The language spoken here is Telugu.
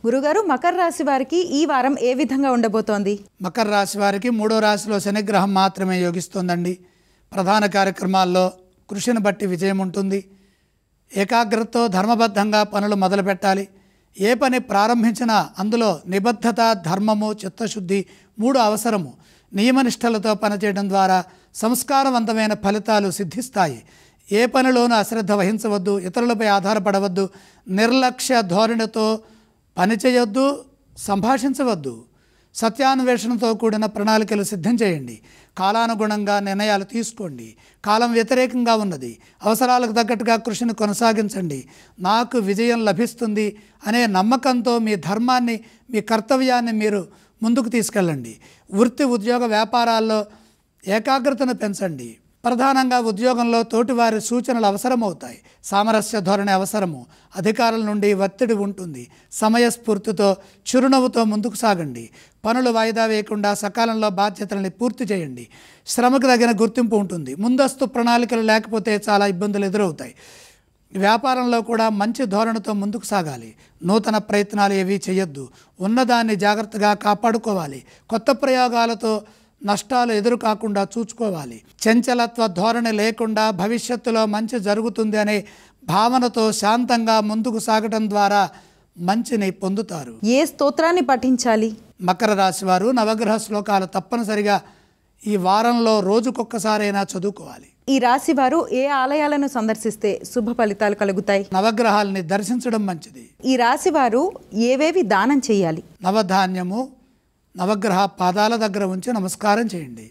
గురుగారు, మకర రాశి వారికి ఈ వారం ఏ విధంగా ఉండబోతోంది? మకర రాశి వారికి 3వ రాశిలో శనిగ్రహం మాత్రమే యోగిస్తోందండి. ప్రధాన కార్యక్రమాల్లో కృషిని బట్టి విజయం ఉంటుంది. ఏకాగ్రతతో ధర్మబద్ధంగా పనులు మొదలు పెట్టాలి. ఏ పని ప్రారంభించినా అందులో నిబద్ధత, ధర్మము, చిత్తశుద్ధి 3 అవసరము. నియమనిష్టలతో పనిచేయడం ద్వారా సంస్కారవంతమైన ఫలితాలు సిద్ధిస్తాయి. ఏ పనిలోనూ అశ్రద్ధ వహించవద్దు, ఇతరులపై ఆధారపడవద్దు, నిర్లక్ష్య ధోరణితో పనిచేయొద్దు, సంభాషించవద్దు. సత్యాన్వేషణతో కూడిన ప్రణాళికలు సిద్ధం చేయండి. కాలానుగుణంగా నిర్ణయాలు తీసుకోండి. కాలం వ్యతిరేకంగా ఉన్నది. అవసరాలకు తగ్గట్టుగా కృషిని కొనసాగించండి. నాకు విజయం లభిస్తుంది అనే నమ్మకంతో మీ ధర్మాన్ని, మీ కర్తవ్యాన్ని మీరు ముందుకు తీసుకెళ్ళండి. వృత్తి, ఉద్యోగ, వ్యాపారాల్లో ఏకాగ్రతను పెంచండి. ప్రధానంగా ఉద్యోగంలో తోటివారి సూచనలు అవసరమవుతాయి. సామరస్య ధోరణి అవసరము. అధికారుల నుండి ఒత్తిడి ఉంటుంది. సమయస్ఫూర్తితో, చిరునవ్వుతో ముందుకు సాగండి. పనులు వాయిదా వేయకుండా సకాలంలో బాధ్యతల్ని పూర్తి చేయండి. శ్రమకు తగిన గుర్తింపు ఉంటుంది. ముందస్తు ప్రణాళికలు లేకపోతే చాలా ఇబ్బందులు ఎదురవుతాయి. వ్యాపారంలో కూడా మంచి ధోరణితో ముందుకు సాగాలి. నూతన ప్రయత్నాలు ఏవీ చేయొద్దు. ఉన్నదాన్ని జాగ్రత్తగా కాపాడుకోవాలి. కొత్త ప్రయోగాలతో నష్టాలు ఎదురు కాకుండా చూసుకోవాలి. చంచలత్వ ధోరణి లేకుండా భవిష్యత్తులో మంచి జరుగుతుంది అనే భావనతో శాంతంగా ముందుకు సాగటం ద్వారా మంచిని పొందుతారు. ఏ స్తోత్రాన్ని పఠించాలి? మకర రాశి వారు నవగ్రహ శ్లోకాలు తప్పనిసరిగా ఈ వారంలో రోజుకొక్కసారైనా చదువుకోవాలి. ఈ రాశి వారు ఏ ఆలయాలను సందర్శిస్తే శుభ ఫలితాలు కలుగుతాయి? నవగ్రహాలని దర్శించడం మంచిది. ఈ రాశి వారు ఏవేవి దానం చేయాలి? నవధాన్యము నవగ్రహ పాదాల దగ్గర ఉంచి నమస్కారం చేయండి.